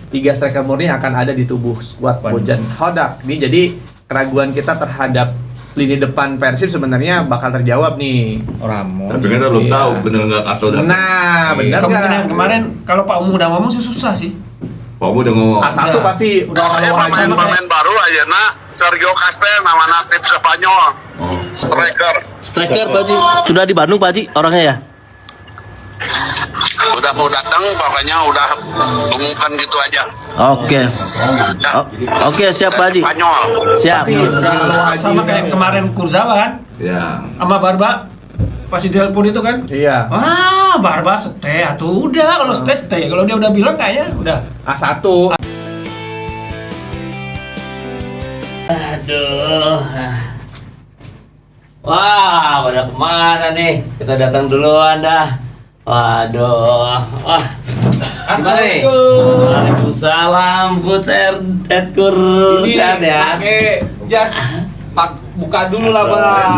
3 striker murni akan ada di tubuh skuad Bojan Hodak. Ini jadi keraguan kita terhadap lini depan Persib sebenarnya bakal terjawab nih. Ramon. Tapi kita belum tahu bener nggak Castro datang. Nah, benar Kemungkinan nggak? kemarin kalau Pak Umu udah ngomong sih susah sih. Pak Bu udah ngomong. A1 pasti udah Kalau kalau Haji. pemain baru aja Sergio Casper nama natif Spanyol. Striker. Striker Pak Haji. Sudah di Bandung Pak Haji orangnya ya? Udah mau datang pokoknya udah umumkan gitu aja. Oke. Oke, siap Pak Haji. Spanyol. Siap. Sama kayak kemarin Kurzawa kan, Ya. sama Barba. Pas di telepon itu kan, Iya. Barba stay atau udah kalau stay. Kalau dia udah bilang kayaknya udah. A1. Aduh. Wah, pada kemana nih? Kita datang duluan dah. Waduh. Wah. Gimana nih? Waalaikumsalam. Coach Edgar. Ini Sehat ya? pakai jas buka dulu lah bang.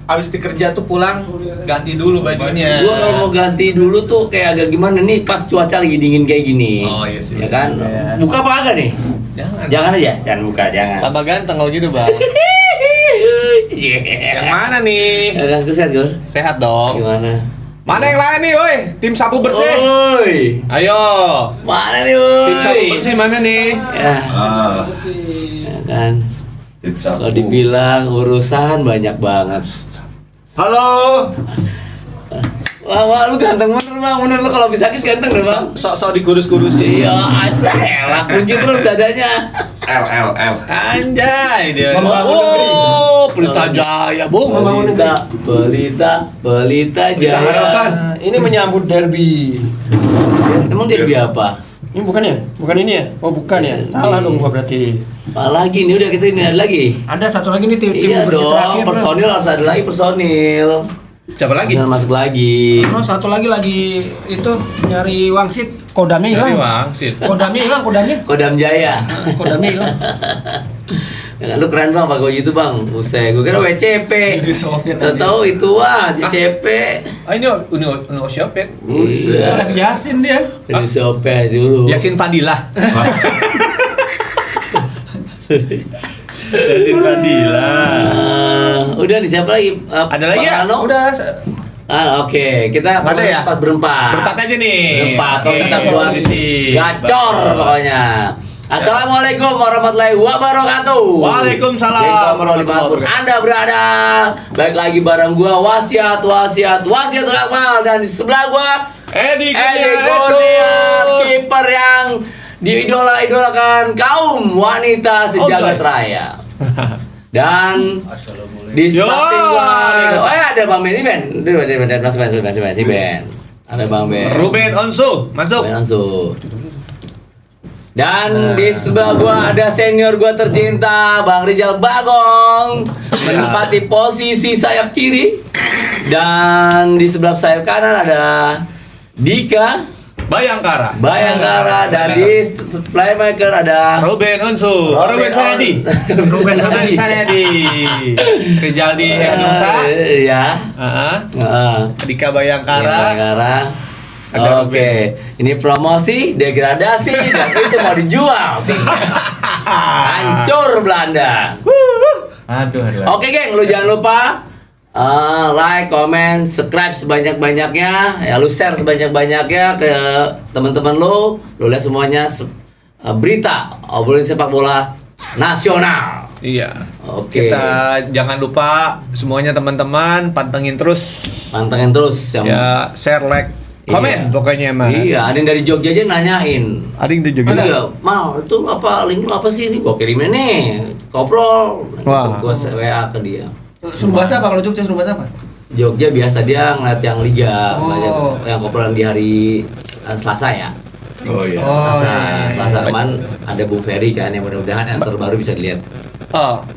Abis dikerja tuh pulang ganti dulu bajunya. Gua kalau mau ganti dulu tuh kayak agak gimana nih pas cuaca lagi dingin kayak gini. Oh, iya sih. Ya kan? Iya. Buka apa agak nih? Jangan. Jangan aja, jangan buka, jangan. Tambah ganteng kalau gitu bang. Yang mana nih? Ya kan, Gus Edgar? Sehat dong. Gimana? Mana yang lain nih, woi? Tim sapu bersih. Oi. Ayo. Mana nih, oi? Tim sapu bersih mana nih? Ya, Ah. ya kan. Tim sapu. Kalau dibilang urusan banyak banget. Halo. Wah, lu ganteng bener bang, bener lu kalau bisa kis ganteng deh bang. Sok-sok dikurus-kurusin. Iya, elah kunci terus dadanya. L. Anjay dia. Oh, Pelita Jaya, Bung. Pelita Jaya. Harapan. Ini menyambut derby. Emang dia lebih apa? Ini bukan ya? Bukan ini ya? Oh bukan ya? Salah dong gua berarti. Apalagi ini udah kita ini ada lagi. Ada satu lagi nih tim Iya bersih dong, terakhir. personil harus ada lagi personil. Siapa lagi? Personil masuk lagi. Oh, satu lagi itu nyari wangsit. Kodamnya hilang. Wangsit. Kodamnya hilang, kodamnya. Kodam Jaya. Kodamnya hilang. Ya, lu keren bang, pakai itu bang. Buset, gue kira WCP. Di Soviet Tahu itu wah, CCP. Ah ini Uni Osiopet. Buset. Yasin dia. Ini Sope dulu. Yasin Fadilah. Yasin Fadilah. Udah nih siapa lagi? Ada lagi ya? Ano? Udah. Oke, kita Ada ya? berempat. Berempat aja nih. Berempat, kalau Oke, kita buat posisi. gacor pokoknya. Assalamualaikum warahmatullahi wabarakatuh. Waalaikumsalam warahmatullahi wabarakatuh. Anda berada baik lagi bareng gua wasiat Akmal dan di sebelah gua Edi Kurnia, kiper yang diidola-idolakan kaum wanita sejagat raya. Dan di samping gua ada Bang Ben. Masih Ben. Ada Bang Ben. Ruben Onsu masuk. Langsung. Dan di sebelah gua ada senior gua tercinta Bang Rizal Bagong menempati posisi sayap kiri. Dan di sebelah sayap kanan ada Dika Bayangkara. dan di playmaker ada Ruben Onsu. Ruben Sanadi. Ruben Sanadi. Sanadi. Rijaldi Nusa. Ya. Dika Bayangkara. Ada Oke, ini promosi, degradasi, dan itu mau dijual. Hancur Belanda. Aduh. Oke geng, lu jangan lupa like, comment, subscribe sebanyak-banyaknya. Ya lu share sebanyak-banyaknya ke teman-teman lu. Lu lihat semuanya berita obrolin sepak bola nasional. Iya. Oke. Kita jangan lupa semuanya teman-teman pantengin terus. Pantengin terus yang Ya, share, like, komen Iya. pokoknya mah. Iya, ada yang dari Jogja aja nanyain. Ada yang di Jogja. Iya, Mal, itu apa link lu apa sih ini? Gua kirimin nih. Koprol. Wah. Gua WA ke dia. Suruh bahasa apa kalau Jogja suruh bahasa apa? Jogja biasa dia ngeliat yang liga, Oh. banyak yang koplolan di hari Selasa ya. Oh iya. Selasa kemarin ada Bung Ferry kan yang mudah-mudahan yang terbaru bisa dilihat.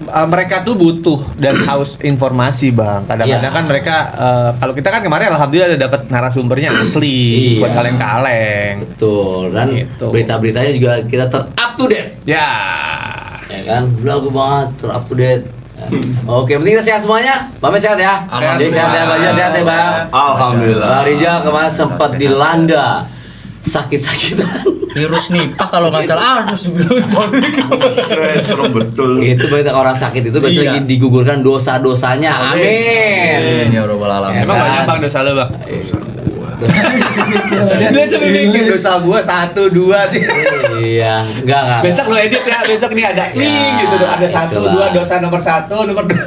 Mereka tuh butuh dan haus informasi bang. Kadang-kadang Iya. kan mereka kalau kita kan kemarin alhamdulillah ada dapat narasumbernya asli Iya. buat kaleng-kaleng. Betul. Dan Gitu. berita-beritanya juga kita up to date. Ya. Ya kan? Belagu banget, up to date. Ya. Oke, penting kita sehat semuanya. Pamit sehat ya. Jadi sehat ya, Bang. Sehat ya, Bang. Alhamdulillah. Bang Rijal kemarin sempat dilanda sakit-sakitan. Virus nipah kalau nggak salah. Aduh sebelum Serem betul. Itu berarti orang sakit itu berarti Iya. lagi digugurkan dosa-dosanya. Amin. Ya Rabbal alamin. Emang banyak bang dosa lo bang? Dia sampai mikir dosa gua 1, 2, 3. Iya, enggak. Besok lo edit ya, besok nih ada nih gitu tuh, ada 1, itulah. 2 dosa nomor 1, nomor 2.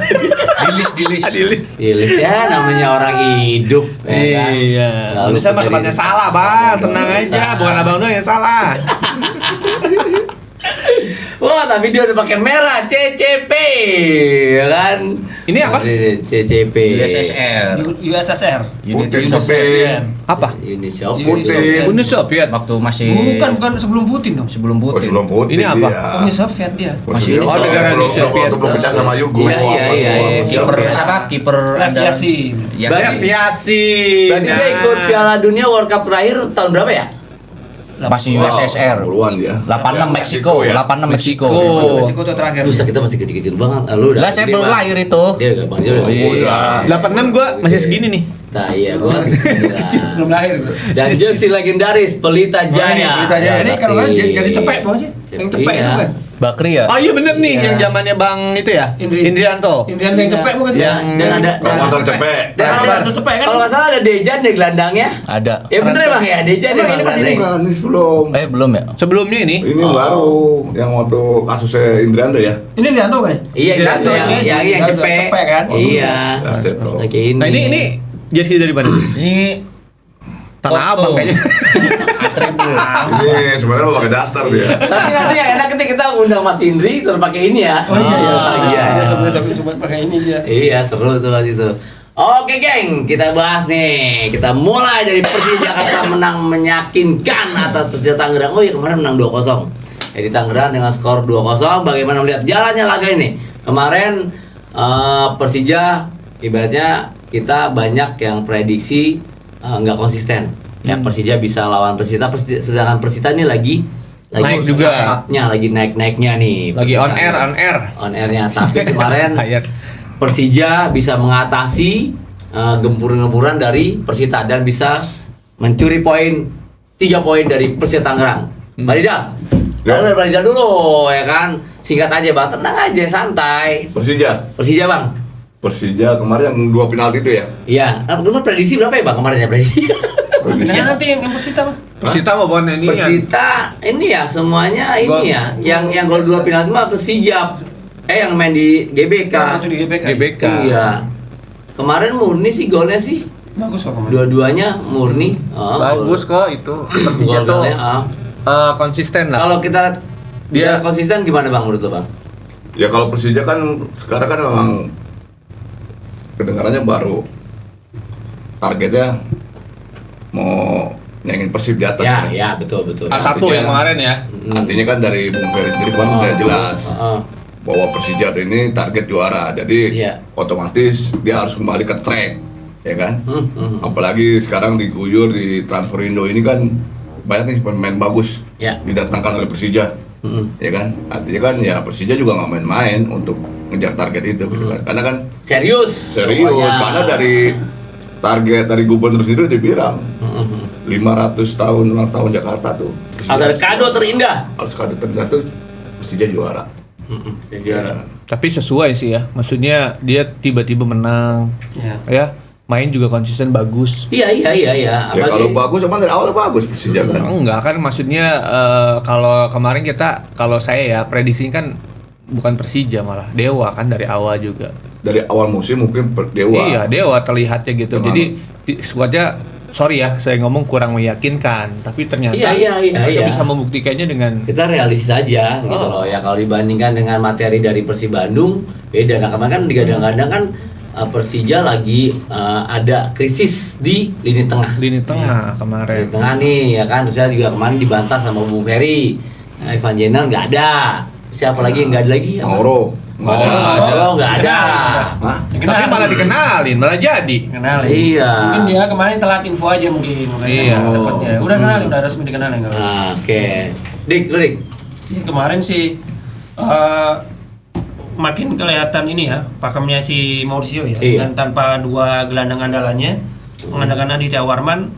Dilis. Ilis ya namanya orang hidup ya kan. Iya. Lalu Manusia mah tempatnya salah bang, tenang aja, bukan abang doang yang salah. Wah, tapi dia udah pakai merah CCP ya kan. Ini apa? CCP. USSR. USSR. United Putih, Soviet. Apa? Uni Soviet. Putih. Uni Soviet. Waktu masih Bukan sebelum Putin dong. sebelum Oh, Putin. sebelum putih. Ini apa? dia. Uni Soviet dia. Masih Oh, Uni negara Soviet. Uni Soviet. Waktu belum pecah sama Yugos. Iya. Kiper siapa? Kiper Lev ada. Yashin. Yashin. Yasin. Berarti dia ikut Piala Dunia World Cup terakhir tahun berapa ya? Masih USSR. Puluhan dia. 86 Meksiko, ya. 86 Meksiko. Meksiko tuh terakhir. Buset, kita masih kecil-kecil banget. Lu udah Lah saya gede, baru Bang. lahir itu. Dia udah bang, dia udah. Oh, iya. 86 gua masih segini nih. Nah, iya, gua masih kecil. Belum lahir. Dan jersey legendaris Pelita Jaya. Pelita Jaya. Ini kalau nggak jadi cepet bukan sih? Yang cepet itu Iya. kan? Bakri ya? Oh iya bener nih, Iya. yang zamannya Bang itu ya, Indrianto. Indrian yang cepet bukan sih? Yang- Dan ada Kalau motor cepet. dan ada Kalau cepet kan? kalau nggak salah ada Dejan di gelandangnya. Ada. Ya bener bang ya, Dejan ya Emang bang. ini masih Bukan, ini belum. Belum ya? Sebelumnya ini. Ini baru yang waktu kasusnya Indrianto ya. Ini Indrianto kan? Iya, Dejan itu yang ya. yang cepet. Cepet kan? Iya. Aset, bro. Oke ini. Nah ini jersey dari mana? Ini Tanah kostum. Abang kayaknya. Atribut. Ini sebenarnya mau pakai daster dia. Tapi nanti yang enak ketika kita undang Mas Indri terus pakai ini ya. Oh iya. Iya. Dia coba pakai ini dia. Iya, seru tuh Mas itu. Oke geng, kita bahas nih. Kita mulai dari Persija Jakarta menang meyakinkan atas Persija Tangerang. Oh iya kemarin menang 2-0. Di Tangerang dengan skor 2-0. Bagaimana melihat jalannya laga ini? Kemarin Persija ibaratnya kita banyak yang prediksi nggak konsisten. Ya Persija bisa lawan Persita, sedangkan Persita ini lagi Naik juga. lagi naik-naiknya nih. Lagi Persita on air, ini. on air. On airnya, tapi kemarin Ayat. Persija bisa mengatasi gempuran-gempuran dari Persita dan bisa mencuri poin 3 poin dari Persita Tangerang. Pak Rizal, Ya. Pak Rizal dulu ya kan, singkat aja bang, tenang aja santai. Persija bang, Persija kemarin yang 2 penalti itu ya. iya. Kemarin prediksi berapa ya bang kemarin ya prediksi? Nah, nanti yang Persita mah. Persita mau bawa ini ya. Persita ini ya semuanya Gol. ini ya, yang gol 2 penalti mah Persija. Yang main di GBK. Itu di GBK. GBK. Iya. Kemarin murni sih golnya sih. Bagus kok kemarin. Dua-duanya murni. Oh, Bagus kok itu. Persija tuh Gol-golnya. konsisten lah. Kalau kita lihat dia Dia- konsisten gimana bang menurut lo bang? Ya kalau Persija kan sekarang kan memang kedengarannya baru targetnya mau nyanyiin Persib di atas. Ya, kan. ya betul betul. A1 yang kemarin ya. Artinya kan dari Bung Ferry sendiri kan udah jelas bahwa Persija ini target juara. Jadi Iya. otomatis dia harus kembali ke track, ya kan? Apalagi sekarang diguyur di Transferindo ini kan banyak nih pemain bagus Ya. didatangkan oleh Persija, ya kan? Artinya kan ya Persija juga nggak main-main untuk ngejar target itu, gitu kan? Karena kan Serius. serius, semuanya. karena dari target dari gubernur sendiri dia bilang 500 tahun ulang tahun Jakarta tuh Persija Ada kado terindah. harus kado terindah tuh Persija juara. Juara. Tapi sesuai sih ya. Maksudnya dia tiba-tiba menang. Ya. Ya, main juga konsisten bagus. Iya. Ya kalau bagus emang dari awal bagus Persija kan. Enggak kan maksudnya kalau kemarin kalau saya ya prediksi kan bukan Persija malah Dewa kan dari awal juga. Dari awal musim mungkin Dewa. Iya, Dewa terlihatnya gitu. Memang. Jadi skuadnya sorry ya, saya ngomong kurang meyakinkan, tapi ternyata Iya. mereka bisa membuktikannya dengan Kita realistis aja gitu loh ya, kalau dibandingkan dengan materi dari Persib Bandung beda. Nah kemarin kan digadang-gadang kan Persija lagi ada krisis di lini tengah. lini tengah Di kemarin. tengah nih ya kan, terus juga kemarin dibantah sama Bung Ferry. Evan Jenner nggak ada. Siapa lagi yang nggak ada lagi? Mauro nggak ada. Oh nggak ada. Hah? Tapi malah dikenalin, malah jadi. Kenalin. Iya. Mungkin dia kemarin telat info aja mungkin. makanya Iya. cepetnya. Udah kenalin, udah resmi dikenalin kalau. Nah, oke. Dik, lu Dik. Ya, kemarin sih makin kelihatan ini ya pakemnya si Mauricio ya, Iya. dengan tanpa dua gelandang andalannya mengandalkan Aditya Warman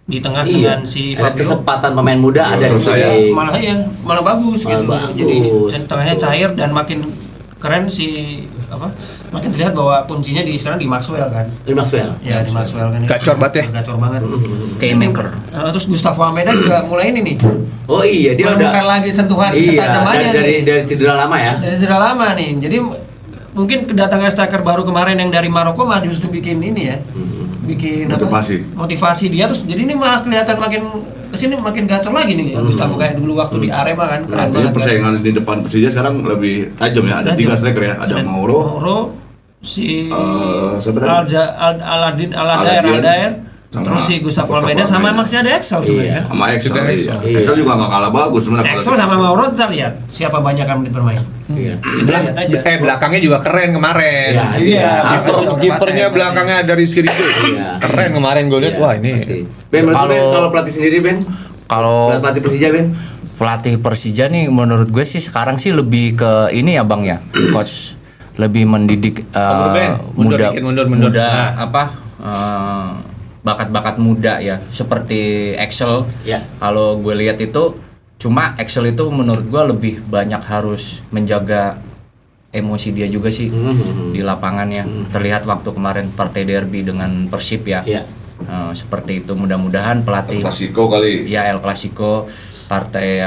di tengah Iya. dengan si Ada Fabio. kesempatan pemain muda Belum ada di selesai ya. sini. Malah bagus Malah gitu. bagus. Jadi dan tengahnya cair dan makin keren makin terlihat bahwa kuncinya sekarang di Maxwell kan. Di Maxwell. Ya di Maxwell kan. Gacor banget ya. Gacor banget. Kingmaker. Terus Gustavo Almeida juga mulai ini nih. Oh iya, dia Menemukan udah lagi sentuhan iya, ketajamannya dari cedera lama ya. dari cedera lama nih. Jadi mungkin kedatangan striker baru kemarin yang dari Maroko malah justru bikin ini ya. Bikin motivasi dia terus jadi ini malah kelihatan makin kesini makin gacor lagi nih Gustavo kayak dulu waktu di Arema kan. Keren Artinya banget. persaingan di depan Persija sekarang lebih tajam ya. Ada 3 striker ya. Ada Mauro, si sebenarnya Aldair, sama terus si Gustavo Gustavo Almeida sama Almeida. masih ada Excel sebenarnya. sama Excel. Iya. Iya. Excel juga nggak kalah bagus sebenarnya. Excel sama Mauro kita lihat siapa banyak yang menit bermain. Iya. Kita lihat aja. Belakangnya juga keren kemarin. Iya, Iya, Kipernya belakangnya dari Rizky Ridho. Iya. Keren kemarin gue lihat. Iya, Wah ini. pasti. Ben, menurut Kalau- Ben, kalau pelatih sendiri Ben, Kalau pelatih Persija Ben, pelatih Persija nih menurut gue sih sekarang sih lebih ke ini ya Bang ya, coach lebih mendidik Mundur, Ben. Mundur muda dikit, mundur. muda Nah. apa bakat-bakat muda ya seperti Excel. ya. Kalau gue lihat itu cuma Excel itu menurut gue lebih banyak harus menjaga emosi dia juga sih di lapangannya. Terlihat waktu kemarin partai derby dengan Persib ya. Iya. Seperti itu mudah-mudahan pelatih Klasiko kali. ya El Clasico partai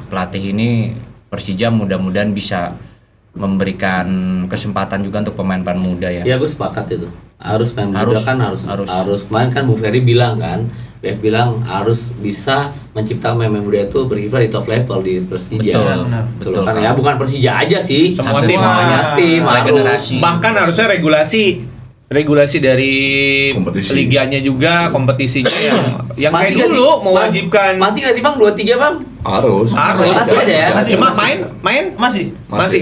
pelatih ini Persija mudah-mudahan bisa memberikan kesempatan juga untuk pemain-pemain muda ya. Ya gue sepakat itu. Harus main muda Harus, kan harus harus. kemarin kan Bu Ferry bilang kan, BF bilang harus bisa menciptakan pemain muda itu berkiprah di top level di Persija. Betul, Betul betul. kan ya, bukan Persija aja sih. Semua tim. Semuanya tim harus. Regenerasi. Bahkan harusnya regulasi dari Kompetisi. liganya juga, kompetisinya yang kayak Masih nggak dulu sih? mewajibkan. Masih nggak sih Bang 23 Bang? Harus. Masih ada ya? Cuma Masih. main Masih.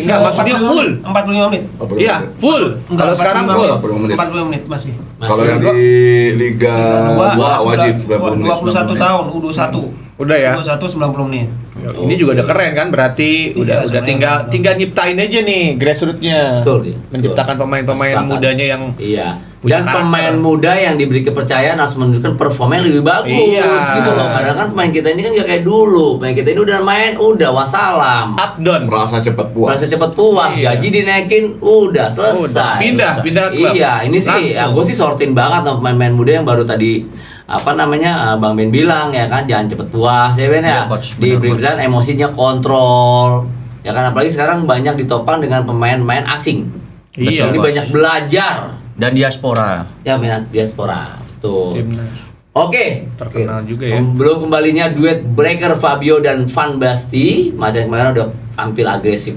enggak, maksudnya full. 45 menit. Iya, full. Kalau sekarang full. 45 menit. 45 menit masih. Kalau yang di Liga 2 wajib 90 menit. 21 tahun U21. Udah ya. U21 90 menit. Ini juga udah keren kan, berarti udah sebenarnya tinggal nyiptain aja nih grassroots-nya. Betul, dia. Menciptakan pemain-pemain Sepakat. mudanya yang Iya. Punya Dan karakter. pemain muda yang diberi kepercayaan harus menunjukkan performa yang lebih bagus Iya. gitu loh. Kadang kan pemain kita ini kan gak kayak dulu. Pemain kita ini udah main, udah wassalam. up down. Merasa cepat puas. Merasa cepat puas, Iya. gaji dinaikin, udah selesai. Pindah klub. Iya, ini sih ya, Langsung. gue sih sortin banget sama pemain-pemain muda yang baru tadi Bang Ben bilang ya kan, jangan cepet puas ya Ben ya. Iya, Coach, benar, Diberikan emosinya kontrol. Ya kan apalagi sekarang banyak ditopang dengan pemain-pemain asing. Iya, Ini Coach. banyak belajar. Dan diaspora. Ya minat diaspora. Tuh. Timnas. Oke. Terkenal juga ya. Belum kembalinya duet breaker Fabio dan Van Basten, macam kemarin udah tampil agresif.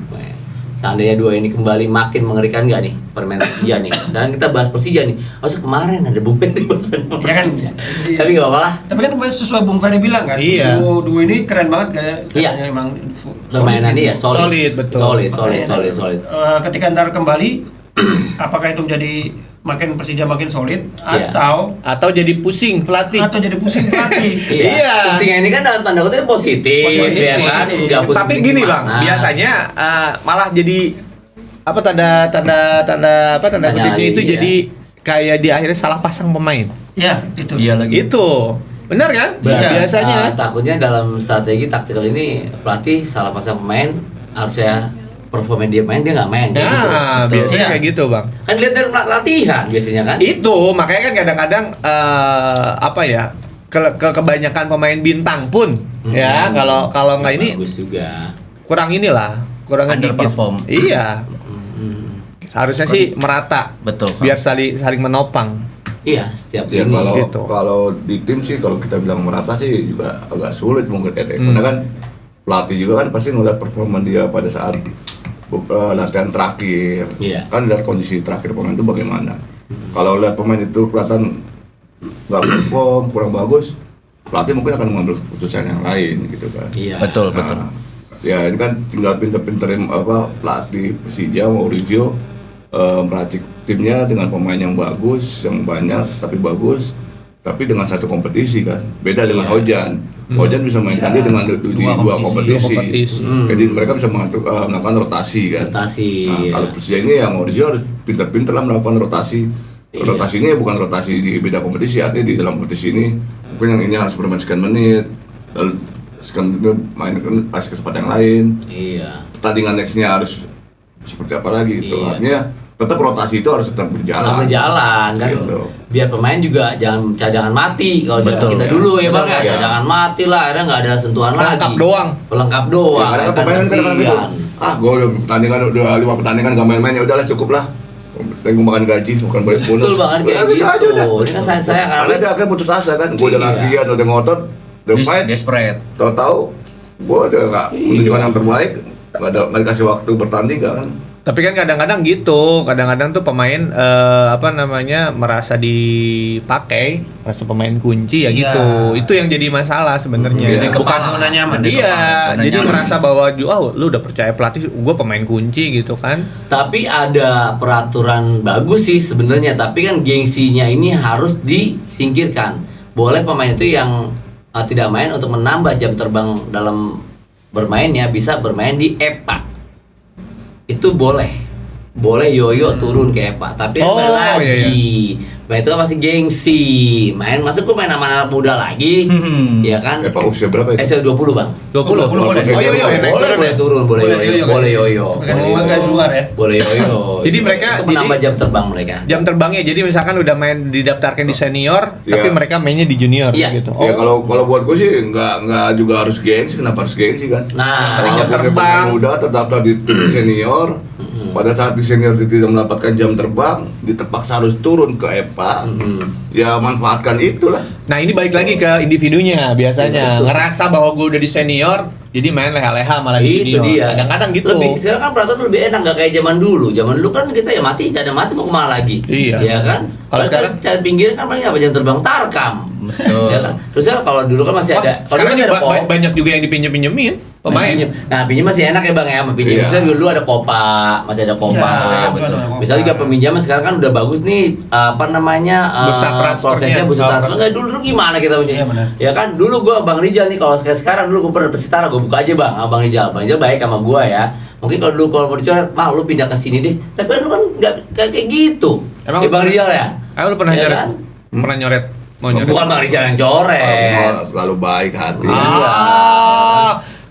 Seandainya dua ini kembali makin mengerikan nggak nih permainan Persija nih. Sekarang kita bahas Persija nih. Harusnya kemarin ada Bung Ferry bahas Ya kan? Persija. Tapi nggak apa-apa lah. Tapi kan sesuai Bung Ferry bilang kan, Iya. duo ini keren banget kayak Iya. katanya emang Permainan ini ya solid. Solid, betul. Solid. Ketika ntar kembali, apakah itu menjadi makin Persija makin solid Iya. Atau jadi pusing pelatih. atau jadi pusing pelatih? Iya. Pusingnya ini kan dalam tanda kutip positif, Positif. ya kan? Nggak pusing Tapi gini gimana. Bang, biasanya malah jadi tanda Tanya kutipnya itu lagi, jadi kayak di akhirnya salah pasang pemain. Ya, itu. Iya lagi. Itu. Benar kan? Iya. Biasanya. Takutnya dalam strategi taktikal ini pelatih salah pasang pemain, harusnya performa dia main dia nggak main. kayak gitu. Nah, Betul. biasanya Iya. kayak gitu, Bang. Kan dilihat dari latihan biasanya kan. Itu makanya kan kadang-kadang kebanyakan pemain bintang pun ya kalau nggak ini bagus juga. kurang kurang Underperform. ngedikit. Iya. Harusnya sih merata Betul. Kang. biar saling menopang. Iya, setiap Ya ini. gitu. kalau di tim sih kalau kita bilang merata sih juga agak sulit mungkin karena kan pelatih juga kan pasti ngeliat performa dia pada saat latihan terakhir. Iya. Kan lihat kondisi terakhir pemain itu bagaimana. Kalau lihat pemain itu kelihatan nggak perform, kurang bagus, pelatih mungkin akan mengambil keputusan yang lain gitu kan. Iya. Betul. Ya ini kan tinggal pinter-pinterin pelatih Persija Maurizio meracik timnya dengan pemain yang bagus, yang banyak tapi bagus, tapi dengan satu kompetisi kan. Beda dengan Hojan. Hojan bisa mainkan dia dengan di dua kompetisi. Jadi mereka bisa melakukan rotasi kan. Rotasi, Nah, iya. kalau Persija ini ya Maurizio harus pinter-pinter lah melakukan rotasi Rotasi ini bukan rotasi di beda kompetisi, artinya di dalam kompetisi ini mungkin yang ini harus bermain sekian menit, lalu sekian menit itu main kasih kesempatan yang lain. Iya. Pertandingan nextnya harus seperti apa lagi itu. Iya. Artinya tetap rotasi itu harus tetap berjalan. Berjalan kan. Gitu. Biar pemain juga jangan cadangan mati kalau zaman Betul, kita ya. dulu ya Bang ya. Betul, ya. Cadangan mati lah, akhirnya nggak ada sentuhan Pelengkap lagi. doang. Pelengkap Ya, doang. kadang kan pemain kan kadang-kadang gitu. Gue udah pertandingan udah 5 pertandingan gak main-main, ya udahlah cukup lah. Pengen gue makan gaji, bukan banyak bonus. Betul banget kayak Ya, gitu. aja udah. Ini kan saya Karena dia akhirnya putus asa kan. Gue udah Iya. latihan, udah ngotot, udah fight. Desperate. Tahu-tahu gue udah gak Iya. menunjukkan yang terbaik. Gak dikasih waktu bertanding kan. Tapi kan kadang-kadang gitu, kadang-kadang tuh pemain merasa dipakai, merasa pemain kunci ya Iya. gitu. Itu yang jadi masalah sebenarnya. Jadi Bukan zona nyaman. Iya, Zona jadi nyaman. merasa bahwa lu udah percaya pelatih, gua pemain kunci gitu kan. Tapi ada peraturan bagus sih sebenarnya, tapi kan gengsinya ini harus disingkirkan. Boleh pemain itu yang tidak main untuk menambah jam terbang dalam bermainnya, bisa bermain di EPA. Itu boleh yoyo turun ke EPA, tapi Oh, kembali lagi iya. Nah, itu kan masih gengsi. Masuk gue main sama anak muda lagi, ya kan? Pak usia berapa itu? SL 20 Bang. 20 boleh. Oh iya iya, naik turun Boleh ya. turun, boleh yoyo, boleh yoyo. Bukan di luar ya. Boleh yoyo. Jadi mereka- itu menambah jam terbang mereka. Jam terbangnya, jadi misalkan udah main didaftarkan di senior, Iya. tapi mereka mainnya di junior Iya. gitu. Ya kalau buat gue sih nggak juga harus gengsi. Kenapa harus gengsi kan? Nah, Tapi jam Walaupun dia terbang. pemain muda terdaftar di tim senior, pada saat di senior tidak mendapatkan jam terbang, terpaksa harus turun ke EPA. Ya manfaatkan itulah. Nah ini balik lagi ke individunya biasanya. Betul. Ngerasa bahwa gue udah di senior, jadi main leha-leha malah di itu junior. dia. Kadang-kadang gitu. Sekarang kan peraturan lebih enak, nggak kayak zaman dulu. Zaman dulu kan kita ya mati, ada mati mau kemana lagi? Iya. Ya kan? Kalau sekarang cari pinggiran kan paling apa jam terbang Tarkam. Betul. Ya kan? Terusnya kalau dulu kan masih ada. Kalau sekarang dulu masih juga ada pom. banyak juga yang dipinjem-pinjemin pemain. Nah, pinjam masih enak ya Bang ya, sama pinjam. Iya. Misalnya dulu ada Kopa, masih ada Kopa. Iya, betul. Misalnya juga peminjaman sekarang kan udah bagus nih, apa namanya? Bursa transfernya. prosesnya bursa transfer. Enggak dulu gimana kita punya? Iya, benar. Ya kan dulu gua Bang Rijal nih, kalau sekarang dulu gua pernah Persitara, gua buka aja Bang, Bang Rijal. Bang Rijal baik sama gua ya. Mungkin kalau dulu kalau mau dicoret, mah lu pindah ke sini deh. Tapi kan lu kan nggak kayak gitu. Emang Bang Rijal ya? Lu pernah Iya nyoret? kan? Pernah nyoret? Mau nyoret? Bukan Bang Rijal yang coret. Selalu baik hati.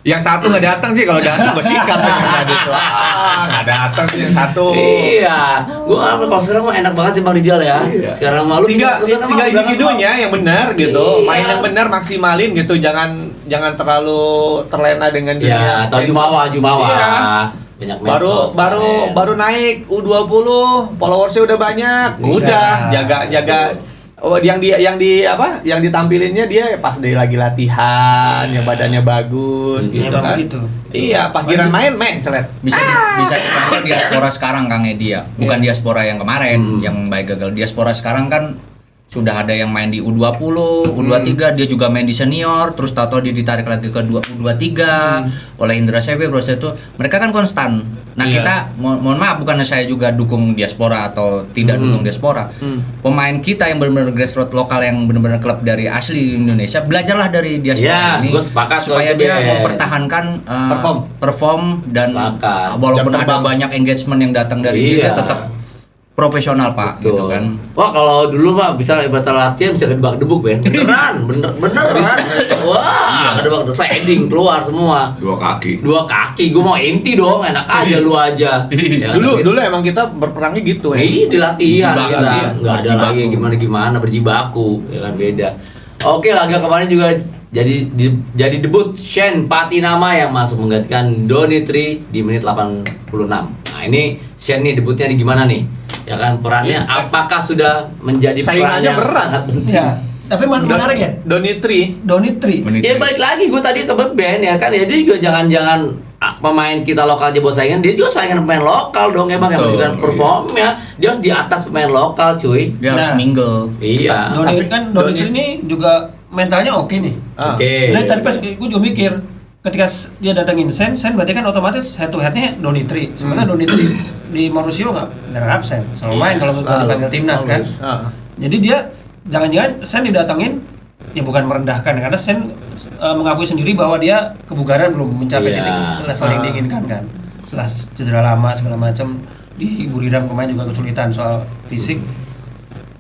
Yang satu nggak datang sih, kalau datang gue sikat nggak datang sih yang satu. Iya, gua kalau sekarang mah enak banget sih Bang Rijal ya. Iya. Sekarang malu Tinggal individunya yang benar Iya. gitu, main yang benar, maksimalin gitu, jangan terlalu terlena dengan dunia. Ya, atau Jumawa. Iya. Banyak Baru medsos, men. baru naik U20, followersnya udah banyak, Iya. udah jaga. Oh, yang ditampilinnya dia pas dia lagi latihan, yang badannya bagus gitu Iya, kan. begitu. Iya, pas giran main celet. Bisa dikontrol diaspora sekarang Kang Edi ya. Bukan diaspora yang kemarin yang baik gagal. Diaspora sekarang kan sudah ada yang main di U20, U23, dia juga main di senior, terus tato dia ditarik lagi ke U23 oleh Indra Sewe, proses itu mereka kan konstan. Nah, Iya. kita mohon maaf, bukan saya juga dukung diaspora atau tidak dukung diaspora. Pemain kita yang benar-benar grassroots lokal, yang benar-benar klub dari asli Indonesia, belajarlah dari Ya, diaspora ini gua sepakat supaya soal itu, dia Ben. mempertahankan perform dan Sepakat. walaupun Jam ada terbang. banyak engagement yang datang dari Iya. dia, tetap profesional Pak, Betul. gitu kan. Wah, kalau dulu mah bisa ibarat latihan bisa kedebak debuk Ben. Beneran. Wah, kedebak sliding keluar semua. Dua kaki. Dua kaki, gua mau inti dong, enak aja lu aja. Ya, Dulu emang kita berperangnya gitu ya. Iya, di latihan Berjibaku, kita. iya. Nggak ada Berjibaku. lagi gimana berjibaku, ya kan beda. Oke, laga kemarin juga jadi debut Shane Patinama yang masuk menggantikan Donitri di menit 86. Nah, ini Shane nih debutnya nih gimana nih? Ya kan perannya apakah sudah menjadi peran Saingannya yang berat. sangat penting? Ya. Tapi menarik ya. Donitri. Donitri. Ya balik lagi gue tadi ke Ben ya kan, ya dia juga jangan pemain kita lokal aja buat saingan, dia juga saingan pemain lokal dong emang yang Betul. menunjukkan performnya, dia harus di atas pemain lokal cuy. Dia harus Nah. mingle. Iya. Donitri ini juga mentalnya oke nih. Ah. Oke. Nah, tadi pas gue juga mikir ketika dia datangin Sen berarti kan otomatis head to headnya Donitri. Sebenarnya Donitri di Marusio nggak absen, selalu main kalau dipanggil timnas kan. Jadi dia jangan-jangan Sen didatangin ya bukan merendahkan, karena Sen mengakui sendiri bahwa dia kebugaran belum mencapai Iya. titik level yang diinginkan kan. Setelah cedera lama segala macam, di Buriram kemarin juga kesulitan soal fisik.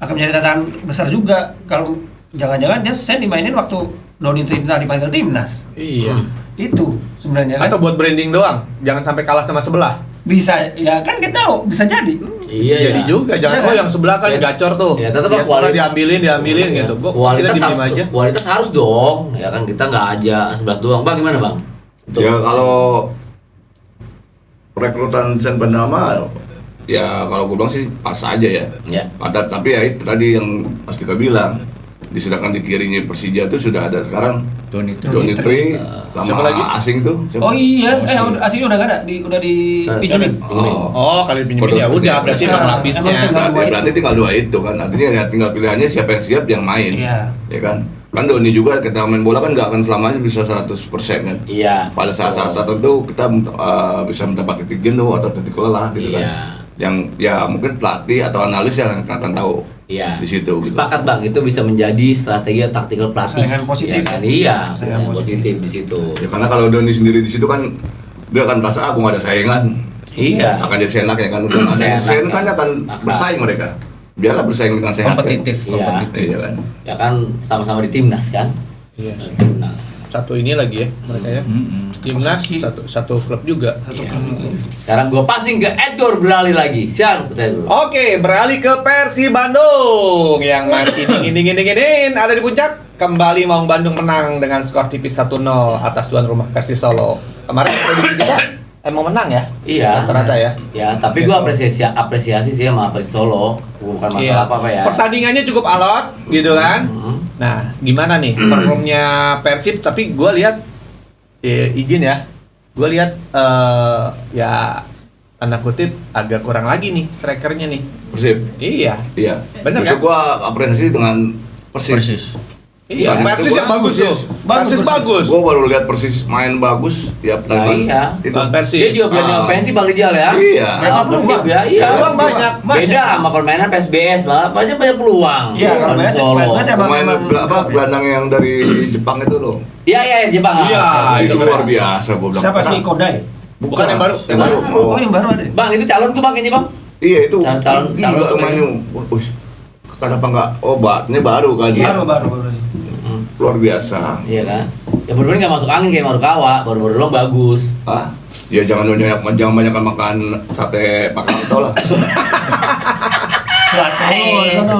akan menjadi tantangan besar juga kalau jangan-jangan dia Sen dimainin waktu Doni Trinta dipanggil timnas. Iya. Itu sebenarnya kan Atau buat branding doang, jangan sampai kalah sama sebelah. bisa ya kan kita tahu bisa jadi. Iya, Jadi ya. juga, jangan Iya kan? yang sebelah kan Ya, gacor tuh. ya, tetap Diaspora kualitas. diambilin Iya. gitu. Gua Kualitas kita diem harus, aja. kualitas harus dong, ya kan kita nggak aja sebelah doang. Bang gimana bang? Ya kalau rekrutan Sen Panama ya kalau gue bilang sih pas aja ya. Ya. Tapi ya itu tadi yang Mas Dika bilang, sedangkan di kirinya Persija itu sudah ada sekarang Doni Doni Tri sama Siapa lagi? asing tuh. Siapa? Oh iya, aslinya udah nggak ada, udah dipinjemin. Oh, kali pinjemin ya udah berarti Iya. emang lapisnya. Emang tinggal dua Berarti tinggal dua itu kan. Artinya ya tinggal pilihannya siapa yang siap yang main. Iya. Ya kan? Kan Doni juga kita main bola kan nggak akan selamanya bisa 100% kan. Iya. Pada saat-saat tertentu kita bisa mendapat titik jenuh atau titik lelah gitu Iya. kan. Yang ya mungkin pelatih atau analis yang akan tahu Iya. di situ. Gitu. Sepakat bang, itu bisa menjadi strategi taktikal pelatih. Saingan positif. Ya kan? Iya, Saingan saingan positif di situ. Ya karena kalau Doni sendiri di situ kan dia akan merasa aku nggak ada saingan. Iya. Akan jadi senak ya kan. Dan ada Seenak, sen kan ya. akan Maka. bersaing mereka. Biarlah bersaing dengan sehat. kompetitif, Iya. kompetitif. Iya kan. Ya kan sama-sama di timnas kan? Iya. Timnas. Satu ini lagi ya mereka ya. Timnas Posisi. satu klub juga. Iya. Sekarang gua passing ke Edgar beralih lagi. Siap, kita dulu. Oke, beralih ke Persib Bandung yang masih dingin ada di puncak. Kembali Maung Bandung menang dengan skor tipis 1-0 atas tuan rumah Persis Solo. Kemarin prediksi kita emang menang ya? Iya. Rata-rata ya. Ya, tapi gua apresiasi sih sama Persis Solo. Bukan masalah Iya. apa-apa ya. Pertandingannya cukup alot gitu kan. Nah, gimana nih performnya Persib? Tapi gue lihat izin ya, gue lihat ya tanda kutip agak kurang lagi nih strikernya nih. Persib. Iya, Iya. Bener Justru kan? gua apresiasi dengan Persis. Persis. iya. Bagus. Persis yang bagus tuh. Persis bagus. Gua baru lihat Persis main bagus ya pertandingan. iya. Itu. Bang Persib. Dia juga berani Ah. ofensif Bang Rijal ya. Iya. Ah, Persib ya, iya. Peluang banyak. Beda sama permainan PSBS, banyak peluang. Iya, kalau Persis PSBS Solo. PSBS emang- Pemain gelandang yang dari Jepang itu loh. Iya, iya, Jepang. Iya, itu itu luar keren. biasa gua bilang. Siapa sih Kodai? Bukan yang baru. Yang baru. Oh, yang baru ada. Bang, itu calon tuh Bang ini, Bang. Iya itu. Calon Gila pemain. mainnya. Wih, kenapa enggak? Oh, ini baru kan. Baru. Luar biasa. Iya kan? Ya bener-bener nggak masuk angin kayak Marukawa, baru-baru doang bagus. Ah, ya jangan banyak makan sate Pak Kanto lah. Selat Solo, sono.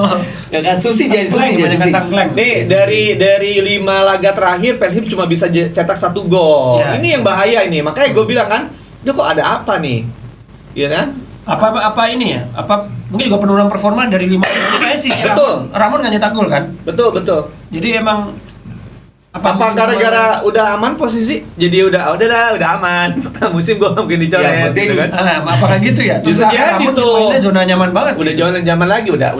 Ya kan, susi jadi susi Kleng, jadi banyak susi. kentang kleng. Nih dari 5 laga terakhir Persib cuma bisa cetak 1 gol. Iya. Ini yang bahaya ini. Makanya gue bilang kan, dia kok ada apa nih? Iya kan? Apa ini ya? Apa mungkin juga penurunan performa dari 5 ini kayaknya sih. Betul. Ramon nggak nyetak gol kan? Betul. Jadi emang Apa gara-gara udah aman posisi? Jadi udah aman. Setelah musim gue mungkin dicoret Yang penting- gitu kan. apakah gitu ya? Bisa Terus jadi Ramon tuh. mainnya zona nyaman banget. Udah gitu. zaman lagi udah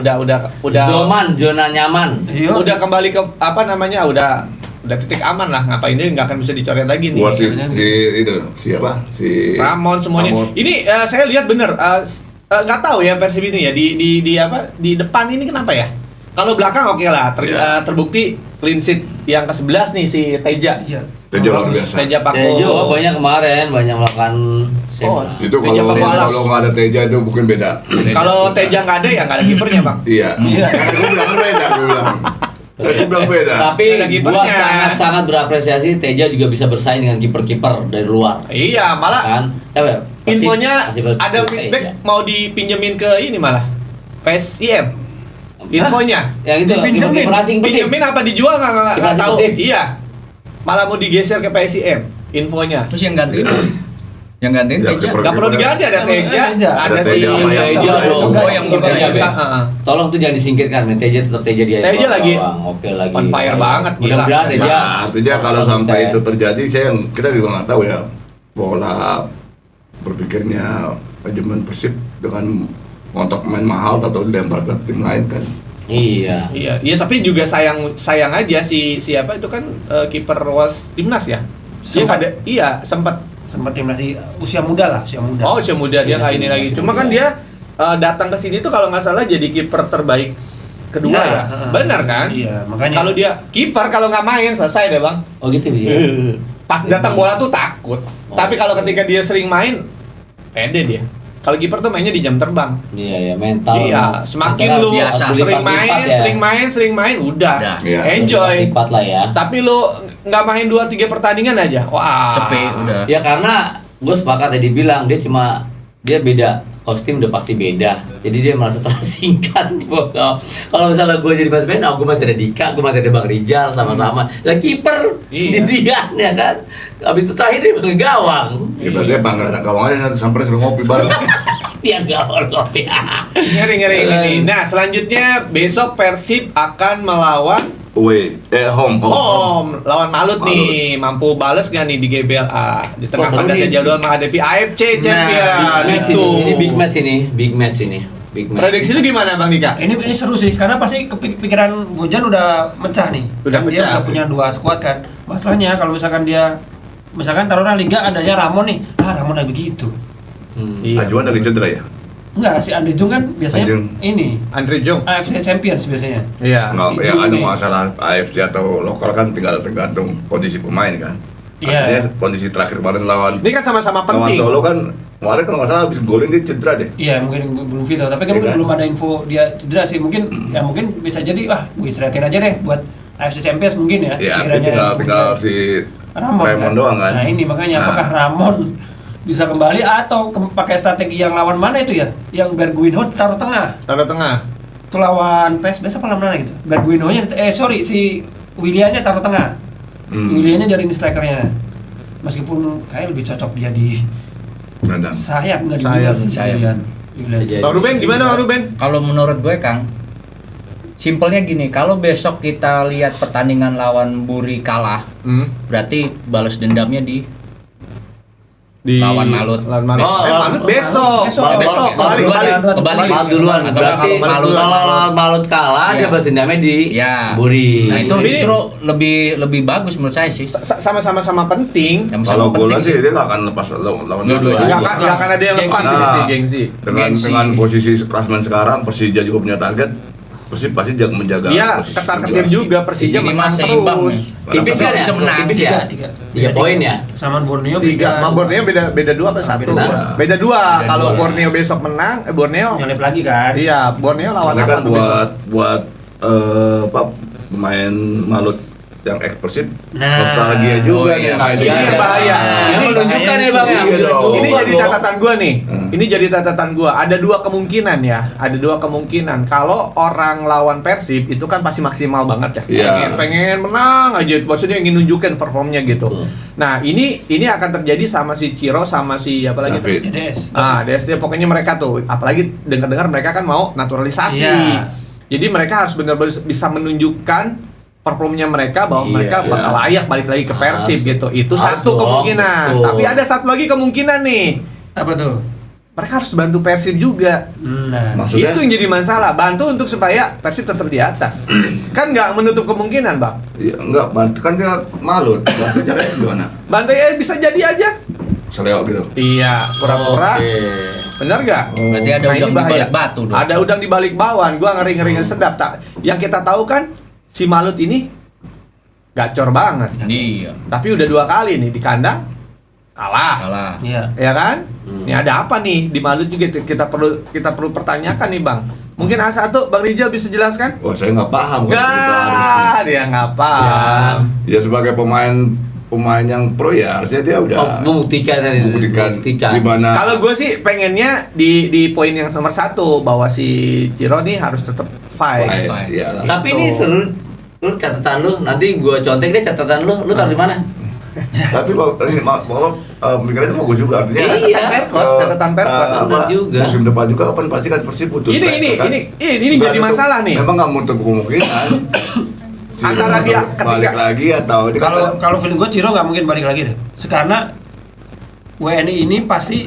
Zona nyaman. Iya. udah kembali ke apa namanya? Udah titik aman lah. Ngapain dia nggak akan bisa dicoret lagi nih. Buat siapa? Si Ramon semuanya. Ramon. Ini saya lihat bener nggak tahu ya Persib ini ya di depan ini kenapa ya? Kalau belakang oke lah Iya. terbukti clean sheet yang ke-11 nih si Teja. Iya. Teja luar biasa. Teja Pako. Tejo banyak kemarin melakukan save. Oh. Itu Teja kalau Pako alas. nggak ada Teja itu mungkin beda. Kalau Teja nggak ada ya nggak ada kipernya bang. Iya. Karena gue bilang kan beda, gue bilang. Gue bilang beda. Tapi Ada gua kipernya. sangat berapresiasi Teja juga bisa bersaing dengan kiper-kiper dari luar. Iya malah Kan? Siapa ya? infonya Persib- ada Persib- Wisbek Teja. mau dipinjemin ke ini malah PSIM. Infonya Yang itu Dipinjemin. kiper asing Persib. pinjemin apa dijual nggak Kiper tahu. Persib. Iya. Malah mau digeser ke PSIM. Infonya. Terus yang gantiin Ya, Teja. kiper- Nggak perlu diganti ada Ada Teja, Teja. ada Ada si Teja sama yang Teja itu. dong. Oh, yang Teja, Teja, Be. Be. Tolong tuh jangan disingkirkan, Teja tetap Teja dia. Teja lagi Oke lagi. on fire banget, gila. Mudah-mudahan Teja. Nah, artinya kalau sampai itu terjadi, kita juga nggak tahu ya pola berpikirnya manajemen Persib dengan ngontok main mahal atau dilempar ke tim lain kan. Iya. Iya, tapi juga sayang aja si siapa itu kan kiper was timnas ya. Dia Sempat. ada, iya sempat. Sempat timnas usia muda lah, usia muda. Oh, usia muda dia Iya, nggak ini lagi. usia Cuma muda. kan dia datang ke sini tuh kalau nggak salah jadi kiper terbaik kedua Iya, ya. Benar kan? Iya, makanya. Kalau dia kiper kalau nggak main selesai deh bang. Oh gitu dia. Pas datang bola tuh takut. Tapi kalau ketika dia sering main, pede dia. Kalau kiper tuh mainnya di jam terbang. Iya, mental. Iya, semakin mental lu biasa. sering main, udah. Iya. Enjoy. Lipat lah ya. Tapi lu nggak main 2-3 pertandingan aja. Wah. Sepi udah. Ya karena gue sepakat tadi bilang dia beda kostum udah pasti beda, jadi dia merasa tersingkat. Kalau misalnya gue jadi pemain, gue masih ada Dika, gue masih ada Bang Rijal sama-sama. Lah kiper sendirian ya kan. Habis itu terakhir dia bang gawang. Ya berarti Bang anak gawangnya sampai sering ngopi bareng. Dia gawang ngopi. Ngeri ini. Nah, selanjutnya besok Persib akan melawan home lawan Malut nih. Mampu bales nggak nih di GBLA di tengah padatnya jadwal menghadapi AFC Champion itu. Ini big match ini. Prediksi lu gimana Bang Dika? Ini seru sih karena pasti kepikiran Bojan udah mecah nih. Dia udah punya 2 skuad kan. Masalahnya kalau misalkan taruhlah Liga adanya Ramon nih. Ramon udah begitu. Ajuan dari cedera ya? Enggak, si Andre Jung kan biasanya ini Andre Jung AFC Champions biasanya. Iya. Nggak, yang ada masalah AFC atau lokal kan tinggal tergantung kondisi pemain kan. Iya. Artinya kondisi terakhir kemarin lawan Ini kan sama-sama lawan penting. Solo kan kemarin kalau nggak salah habis golin dia cedera deh. Iya, mungkin belum fit, tapi kan Iya kan? belum ada info dia cedera sih. Mungkin bisa jadi gue istirahatin aja deh buat AFC Champions mungkin ya. Ya Pikirannya tinggal si Ramon doang kan. Nah ini makanya apakah Ramon bisa kembali atau pakai strategi yang lawan mana itu ya? Yang Berguinho taruh tengah. Itu lawan PSBS apa lawan mana gitu? Berguinho-nya si Willian-nya taruh tengah. Willian-nya jadi strikernya. Meskipun kayak lebih cocok dia di sayap nggak di middle sih Willian. Bang Ruben gimana Bang Ruben? Kalau menurut gue Kang, simpelnya gini, kalau besok kita lihat pertandingan lawan Buri kalah, berarti balas dendamnya di lawan Malut. Malut besok. Kembali duluan. Berarti kalau Malut kalah dia balas dendamnya di Buri. Nah, itu justru lebih bagus menurut saya sih. Sama-sama penting. Kalau bola sih dia nggak akan lepas lawan Nggak akan ada yang lepas sih gengsi. Dengan posisi klasmen sekarang Persija juga punya target. Persib pasti menjaga iya, posisi ketar-ketir juga Persija menang terus. Tipis kan ya? Bisa menang. Tipis ya? 3 poin ya? Sama Borneo 3. Sama Borneo beda 2 apa 1? Beda 2. Kalau Borneo besok menang, Borneo nyalip lagi kan? Iya, Borneo lawan apa kan buat pemain Malut yang Persib nostalgia juga nih. Nah, ini bahaya. Ini menunjukkan ya Bang ya. Ini jadi catatan gua nih. Ini jadi catatan gua. Ada 2 kemungkinan ya. Ada 2 kemungkinan. Kalau orang lawan Persib itu kan pasti maksimal banget ya. Pengen menang aja. Maksudnya ingin nunjukin performnya gitu. Nah, ini akan terjadi sama si Ciro sama si apa lagi tuh? DS. DSD pokoknya mereka tuh. Apalagi dengar-dengar mereka kan mau naturalisasi. Jadi mereka harus benar-benar bisa menunjukkan performnya mereka bahwa mereka bakal layak balik lagi ke Persib gitu. Itu satu kemungkinan. Tapi ada satu lagi kemungkinan nih. Apa tuh? Mereka harus bantu Persib juga. Nah, maksudnya itu yang jadi masalah. Bantu untuk supaya Persib tetap di atas. Kan nggak menutup kemungkinan, Bang. Iya, enggak, bantu kan dia Malut. Bantu caranya gimana? Bantu ya bisa jadi aja. Seleo gitu. Iya, pura-pura. Bener nggak? Berarti ada udang di balik batu dong. Ada udang di balik bawang. Gua ngeri-ngeri sedap tak. Yang kita tahu kan si Malut ini gacor banget. Iya. Tapi udah 2 kali nih di kandang kalah. Iya. Ya kan? Ini ada apa nih di Malut juga kita perlu pertanyakan nih Bang. Mungkin A1 Bang Rijal bisa jelaskan? Wah, saya nggak paham. Dia nggak paham. Ya sebagai pemain yang pro ya harusnya dia udah membuktikan di mana. Kalau gue sih pengennya di poin yang nomor 1 bahwa si Ciro nih harus tetap fight. Ya, tapi ini seru catatan lu, nanti gua contek deh catatan lu taruh di mana? Tapi pemikirannya bagus juga artinya. Catatan Perkot juga. Musim depan juga kan pasti kan Persib putus. Ini jadi masalah nih. Memang nggak menutup kemungkinan. Antara dia balik lagi atau kalau feeling gue Ciro nggak mungkin balik lagi deh. Karena WNI ini pasti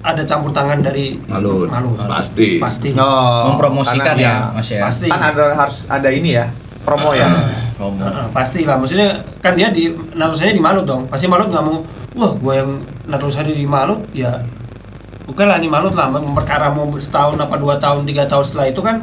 ada campur tangan dari Malut. Pasti. Mempromosikan ya, Mas ya. Pasti. Kan harus ada ini ya, promo ya. Pasti lah, maksudnya kan dia naturalisasinya di Malut dong. Pasti Malut nggak mau, wah gue yang naturalisasi di Malut ya. Oke lah nih Malut lah, perkara mau setahun apa 2 tahun 3 tahun setelah itu kan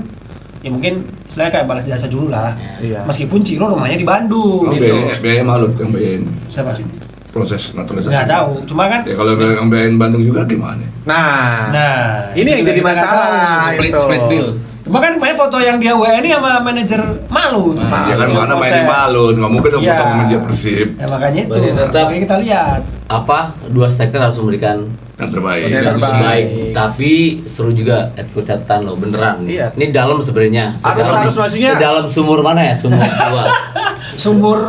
ya mungkin istilahnya kayak balas jasa dulu lah. Iya. Meskipun Ciro rumahnya di Bandung gitu. Biaya Malut yang biayain. Siapa sih? proses naturalisasi? Nggak tahu, cuma kan Ya kalau yang belain Bandung juga gimana? Nah, ini yang jadi kita nggak masalah. tahu. Split bill. Cuma kan main foto yang dia WNI sama manajer Malut. Ya kan mana main di Balun, nggak mungkin dong Iya. foto media Persib Ya makanya itu. Berarti tetap- Oke, kita lihat. Apa dua striker harus memberikan yang terbaik. Yang bagus terbaik. baik, tapi seru juga catatan lo beneran. Iya. Ini dalam sebenarnya. Harus maksudnya- sedalam sumur mana ya? Sumur tua. Sumur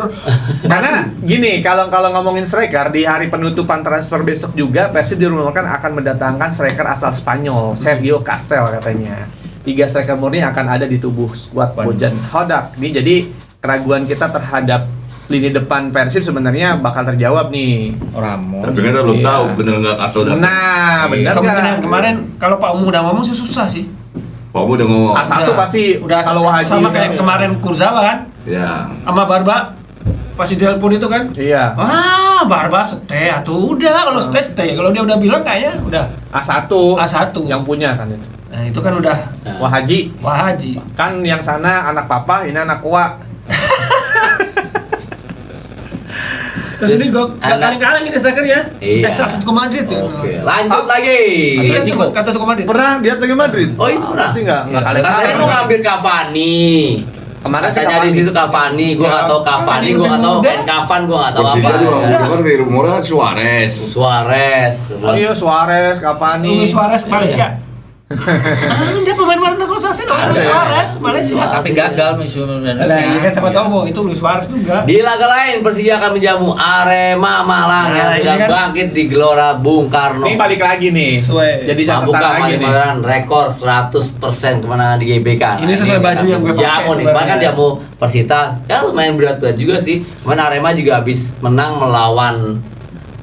Karena gini, kalau ngomongin striker di hari penutupan transfer besok juga Persib dirumorkan akan mendatangkan striker asal Spanyol, Sergio Castel katanya. 3 striker murni akan ada di tubuh skuad Bojan Hodak. Ini jadi keraguan kita terhadap lini depan Persib sebenarnya bakal terjawab nih. Ramon. Tapi kita belum Iya. tahu bener nggak Castro datang. Nah, benar kemungkinan nggak? kemarin kalau Pak Umu udah ngomong sih susah sih. Pak Mu udah ngomong. Asal tuh pasti udah kalau Haji sama kayak kemarin Kurzawa kan Ya. sama Barba pasti telepon itu kan. Iya. Barba stay atau udah kalau stay kalau dia udah bilang kayaknya udah A1 A1 yang punya kan itu. nah itu kan udah Wah Haji Wah Haji. kan yang sana anak papa, ini anak Wa. Terus ini gue gak anak- kaleng-kaleng ini strikernya. Iya. Atletico Madrid ya. Oke, lanjut lagi. Atletico Atletico Madrid. Pernah di Atletico Madrid? Oh, itu pernah. Tapi nggak kali Katanya mau ngambil Cavani. Kemarin sih Katanya di Cavani. situ Cavani, gua nggak tahu Cavani, gua nggak tahu Udah. Kavan, gua nggak tahu Persija apa. juga udah kan dari rumornya Suarez. Suarez. Oh iya, Suarez, Cavani. Luis Suarez Malaysia. Dia pemain naturalisasi dong, Luis Suarez Malaysia. Tapi gagal misalnya. Lah, iya kan siapa tahu mau itu Luis Suarez juga. Di laga lain Persija akan menjamu Arema Malang yang Nah, ini sedang kan- bangkit di Gelora Bung Karno. Ini balik lagi nih. Sesuai. Jadi catatan Membuka lagi nih. Malang rekor 100% kemenangan di GBK. Ini sesuai baju yang gue pakai jamu nih, sebenarnya. bahkan jamu Persita. Ya lumayan berat-berat juga sih. Cuman Arema juga habis menang melawan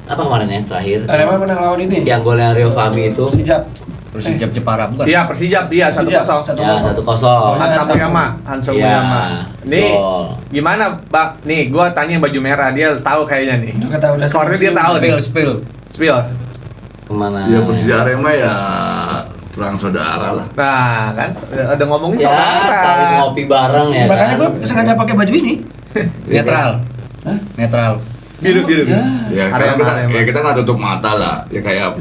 apa kemarin ya terakhir? Arema menang lawan ini. Yang golnya Rio Fahmi itu. Sejak Persijap Jepara bukan? Iya, Persijap, iya 1-0. Ya 1-0. Hansa Muyama, Hansa Muyama. Nih, Gol. gimana, Pak? Nih, gua tanya yang baju merah, dia tahu kayaknya nih. Udah tahu, udah Skornya dia tahu nih. Spill. Spill. Kemana? Ya Persija Arema ya perang saudara lah. Nah, kan ada ngomongin Ya, saudara. saling ngopi bareng ya makanya kan. gue sengaja pakai baju ini. Netral. Netral. Biru. Ya Arema, karena Arema. kita nggak tutup mata lah. Ya kayak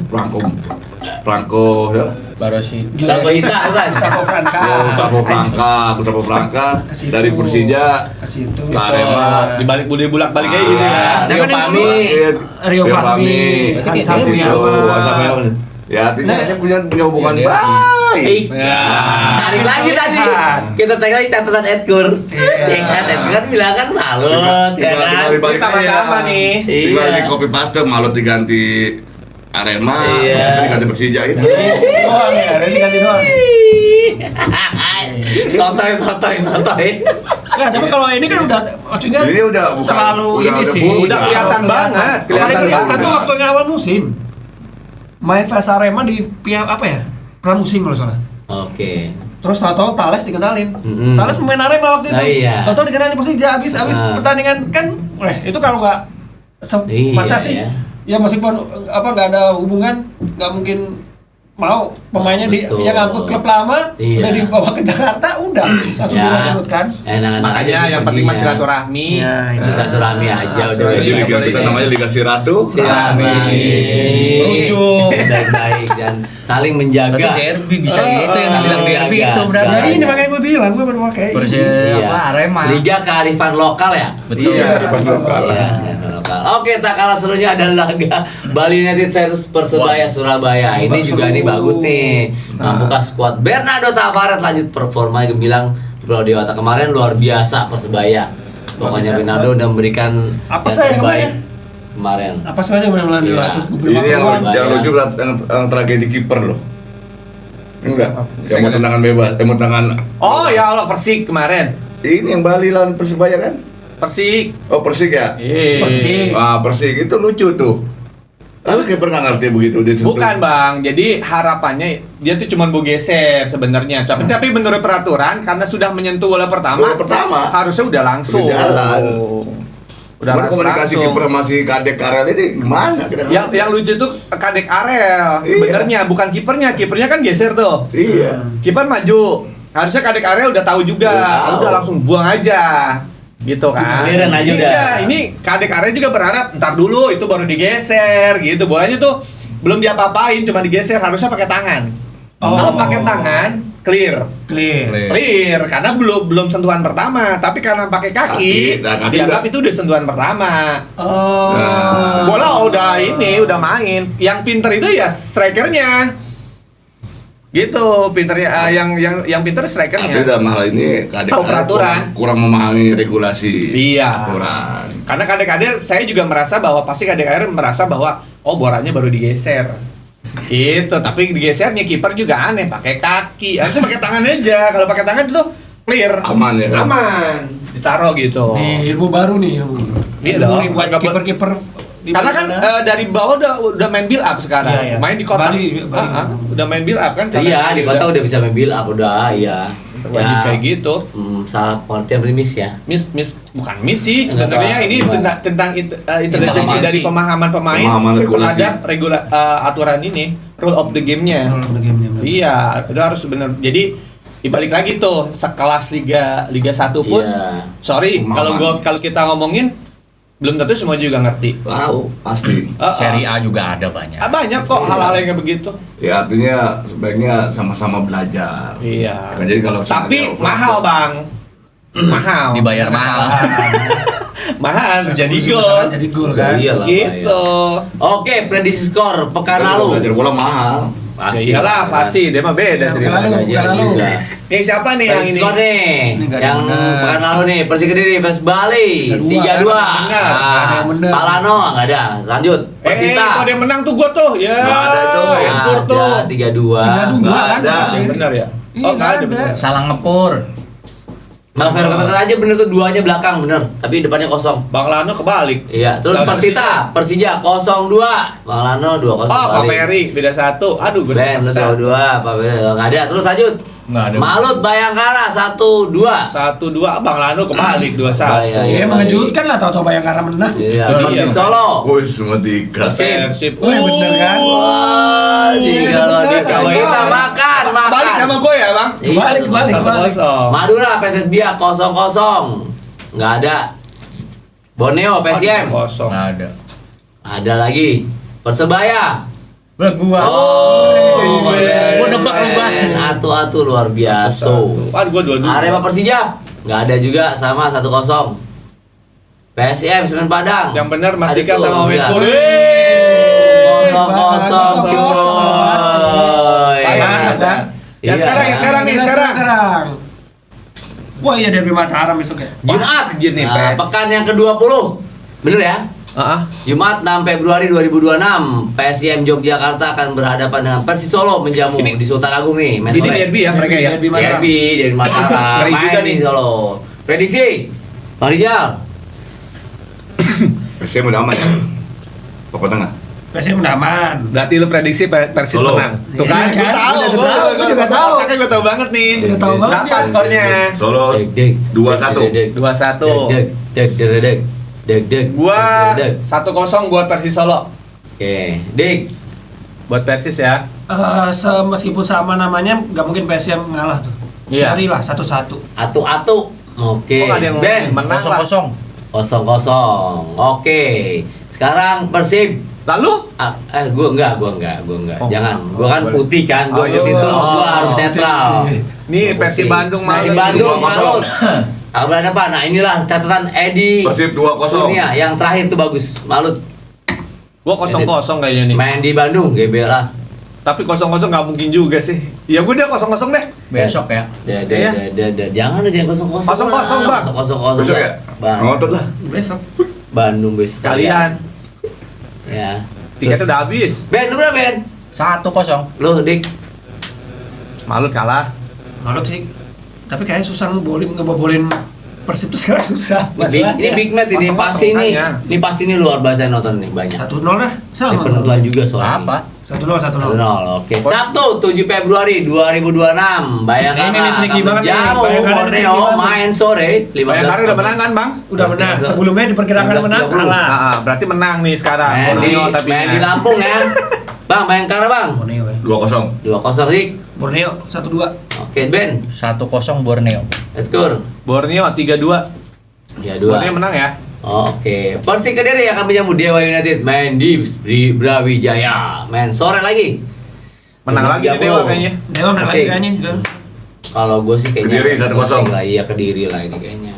Franco ya. Barosi. Lagu Ita bukan? Gustavo Franca. Gustavo Franca Ke situ. dari Persija Ke situ. ke Arema. Di balik budi bulak-balik kayak gitu ya. Ah, Rio Nah, kan yang Fahmi. Rio Fahmi, Berarti Hansa kayak gitu. Muyama. Ya artinya hanya punya hubungan Ya, baik. Ya. Tarik lagi tadi. Iya. Kita tarik lagi catatan Edgar. Ya kan, Edgar bilang kan Malut ya kan. Tinggal Sama-sama nih. Tinggal Iya. di copy paste Malut diganti Arema, Iya. Persib diganti Persija itu. Doang ya, ada diganti doang. Sotoy. Nah, tapi kalau ini kan udah maksudnya Ini udah bukan- terlalu udah- ini udah sih. full, Udah kelihatan banget, Paling kelihatan kelihatan banget. tuh waktu yang awal musim. Main vs Arema di pihak apa ya? Pramusim kalau salah. Oke. Terus tahu-tahu Thales dikenalin. Mm-mm. Thales pemain Arema waktu itu. Ah, iya. Tahu-tahu dikenalin Persija habis Ah. pertandingan kan itu kalau nggak Iya, masa sih? ya. Ya meskipun nggak ada hubungan, nggak mungkin mau pemainnya Betul. yang ngangkut klub lama Iya. udah dibawa ke Jakarta udah langsung direkrut kan. Enak-enak Makanya aja yang penting masih perginya. silaturahmi. Ya, itu. Silaturahmi aja udah. Silaturahmi. Jadi liga kita namanya Liga Siratu. Silaturahmi. Berujung. Baik-baik dan saling menjaga. Berarti derby bisa gitu yang bilang derby Jaga, itu berarti. Nah, Iya. ini makanya gue bilang gue baru pakai. Persija Iya. apa Arema. Liga kearifan lokal ya. Betul. Iya. Kearifan lokal. Iya, kearifan lokal. Oke, tak kalah serunya adalah laga Bali United versus Persebaya Surabaya. Ini juga nih bagus nih. Mampukah skuad Bernardo Tavares lanjut performa gemilang di Pulau Dewata kemarin luar biasa Persebaya. Pokoknya Bernardo udah memberikan Apa yang sih yang terbaik kemarin. Apa sih aja yang melalui Iya. itu? Ini yang Persebaya. lucu yang tragedi kiper loh. Enggak, yang mau tendangan bebas, yang mau tendangan. Oh ya Allah, Persik kemarin. Ini yang Bali lawan Persebaya kan? Persik. Oh Persik ya? Persik. Wah Persik itu lucu tuh. Tapi kiper nggak ngerti begitu dia sentuh. Bukan Bang, jadi harapannya dia tuh cuma mau geser sebenarnya. Tapi menurut peraturan karena sudah menyentuh bola pertama, Bola pertama. harusnya udah langsung. Udah jalan. Udah Cuman komunikasi langsung. kiper masih kadek Karel ini gimana kita nggak Yang ngerti. yang lucu tuh Kadek Arel Iya. sebenarnya bukan kipernya kan geser tuh. Iya. Kiper maju. Harusnya Kadek Arel udah tahu juga. Udah tahu. Udah langsung buang aja. gitu kan. Giliran aja udah. Enggak, ini Kadek Arya juga berharap ntar dulu itu baru digeser gitu. Bolanya tuh belum diapa-apain, cuma digeser, harusnya pakai tangan. Kalau pakai tangan clear. Karena belum sentuhan pertama, tapi karena pakai kaki dianggap itu udah sentuhan pertama. Bola udah main. Yang pinter itu ya strikernya. Gitu, pinternya yang pinter strikernya. Tapi dalam hal ini Tahu peraturan. kurang memahami regulasi. Iya. Aturan. Karena kadang-kadang saya juga merasa bahwa pasti kadang-kadang merasa bahwa bolanya baru digeser. Gitu, tapi digesernya kiper juga aneh, pakai kaki. Harusnya pakai tangan aja. Kalau pakai tangan itu clear. Aman ya kan? Aman. Ditaruh gitu. Di ilmu baru nih. Iya Ilmu dong. nih buat kiper-kiper. Karena kan dari bawah udah main build up sekarang. Iya. Main di kotak. Bali. Udah main build up kan? Iya, di kota udah bisa main build up udah, iya. Wajib kayak gitu. Salah pengertian primis ya. Bukan misi sebenarnya ini tentang intelijensi dari pemahaman pemain Pemahaman regulasi. terhadap aturan ini, rule of the game-nya. Iya, itu harus benar. Jadi dibalik lagi tuh sekelas Liga 1 pun. Iya. Sorry kalau kita ngomongin belum tentu semua juga ngerti. Tahu, pasti. Seri A juga ada banyak. Banyak kok hal-hal yang kayak begitu. Ya artinya sebaiknya sama-sama belajar. Iya. Kan, jadi kalau Tapi sengaja mahal, Bang. Mahal. Dibayar mahal. Mahal jadi Jadi gol. gol kan. Iyalah, Gitu. Oke, prediksi skor pekan lalu. belajar bola mahal. Ya iyalah pasti, dia mah beda Ya, ceritanya. pekan lalu. Nih siapa nih yang Prediksi ini? skor nih, Ini nggak ada yang yang benar. pekan lalu nih, Persik Kediri vs Bali 3-2. Benar, nggak ada yang benar. Palano nggak ada. Lanjut. Persita. Kok dia menang tuh gua tuh. Ya. Nggak ada tuh. Empur tuh. 3-2. 3-2 Nggak kan. ada. Yang benar ya? Iya, Oh, nggak ada. nggak benar. ada. Salah ngepur. Bang Fer kata aja bener tuh, duanya belakang bener, tapi depannya kosong. Bang Lano kebalik. Iya, terus Lawan Persita, Persija 0-2. Bang Lano 2-0 Oh, Pak Bali. Ferry beda 1. Aduh, gue Ben, lu 2-2, Pak Ferry nggak ada. Terus lanjut. Nggak ada. Malut Bayangkara 1-2. 1-2 Bang Lano kebalik 2-1. Iya, Ya mengejutkan lah tahu-tahu Bayangkara menang. Iya, Iya. Persis Solo. Woi, semua diikat. Persib. Oh, iya bener kan? Wah, Iya, kalau bener, dia sama kita gua. makan. Balik sama gue ya, Bang. Iya, Kebalik, kebalik. 1-0. Madura PSS Biak 0-0. Nggak ada. Borneo PSM. 0. Nggak ada. Ada lagi. Persebaya. Lah gua. Gua nebak lu, Bang. Atu-atu luar biasa. Aduh, gue 2-2. Arema Persijap. Nggak ada juga, sama 1-0. PSM Semen Padang. Yang benar Mas Dika Ada tuh, sama Win enggak. Puri. 0-0. Mantap kan? Yang sekarang nih, sekarang. Wah iya derby Mataram besok ya. Jumat. Anjir nih, Nah, PES. pekan yang ke-20. Bener ya? Jumat 6 Februari 2026, PSIM Yogyakarta akan berhadapan dengan Persis Solo menjamu di Sultan Agung nih. main Ini sore. derby ya mereka ya. Derby Mataram. Derby dari Mataram. Ngeri juga Main nih. di Solo. Prediksi, Bang Rijal. PSM udah aman ya. Pokok tengah. PSM udah aman. Berarti lu prediksi Persis Solo. menang. Tuh kan? Iya Gue kan? tahu, Gua juga tahu. Gue tahu banget nih. Udah tahu banget Berapa dia. skornya? Solo Deg, 2-1. deg, 2-1. deg, deg, deg, deg, deg, deg. Gua deg, deg. 1-0 buat Persis Solo. Oke, Dik. Buat Persis ya. Meskipun sama namanya, nggak mungkin PSM ngalah tuh. Iya. Seri lah 1-1. Atu-atu. Oke. Kok nggak ada yang Ben. menang lah. 0-0. 0-0. Oke. Sekarang Persib. Lalu? Gua enggak. Oh, Jangan. Gua kan boleh. putih kan. Gua Oh, iya, itu iya. gua harus netral. Nih Persib Bandung Persib malam. Bandung 2-0. Malut. Aku berada apa? Nah, inilah catatan Edi Persib 2-0. Kurnia yang terakhir tuh bagus. Malut. Gua 0-0 kayaknya nih. Main di Bandung, GBL lah. Tapi 0-0 nggak mungkin juga sih. Ya gue dia 0-0 deh. Besok ya. Jangan aja 0-0. 0-0, Bang. 0-0. Besok ya? Ngotot lah. Besok. Bandung besok. Kalian. Ya. Tiketnya udah habis. Ben, lu berapa Ben? 1-0. Lu Dik. Malut kalah. Malut sih. Tapi kayaknya susah ngebobolin Persib tuh sekarang susah. Ini big match ini 0-0 pasti nih. makanya. Ini pasti nih luar biasa yang nonton nih banyak. 1-0 lah. Ini Sama. penentuan juga soalnya. Apa? 1-0. 1-0. Oke. Sabtu 7 Februari 2026. Bayangkara Ini tricky banget nih. jamu Bayangkara tricky Borneo banget. main sore 15. Bayangkara udah menang kan, Bang? Udah menang. Sebelumnya diperkirakan 15.30. menang kalah. Berarti menang nih sekarang. Main di, Borneo tapi main di Lampung ya. Bang, Bayangkara Bang. Borneo ya. 2-0. 2-0 Dik. Borneo 1-2. Oke Ben. 1-0 Borneo. Edkur. Borneo 3-2. Ya 2. Dua menang ya. Oke, Persik Kediri akan menyambut Dewa United main di Brawijaya. Main sore lagi. Menang lagi nih Dewa kayaknya. Dewa menang lagi kayaknya juga. Kalau gue sih kayaknya Kediri 1-0. Persik lah, iya Kediri lah ini kayaknya.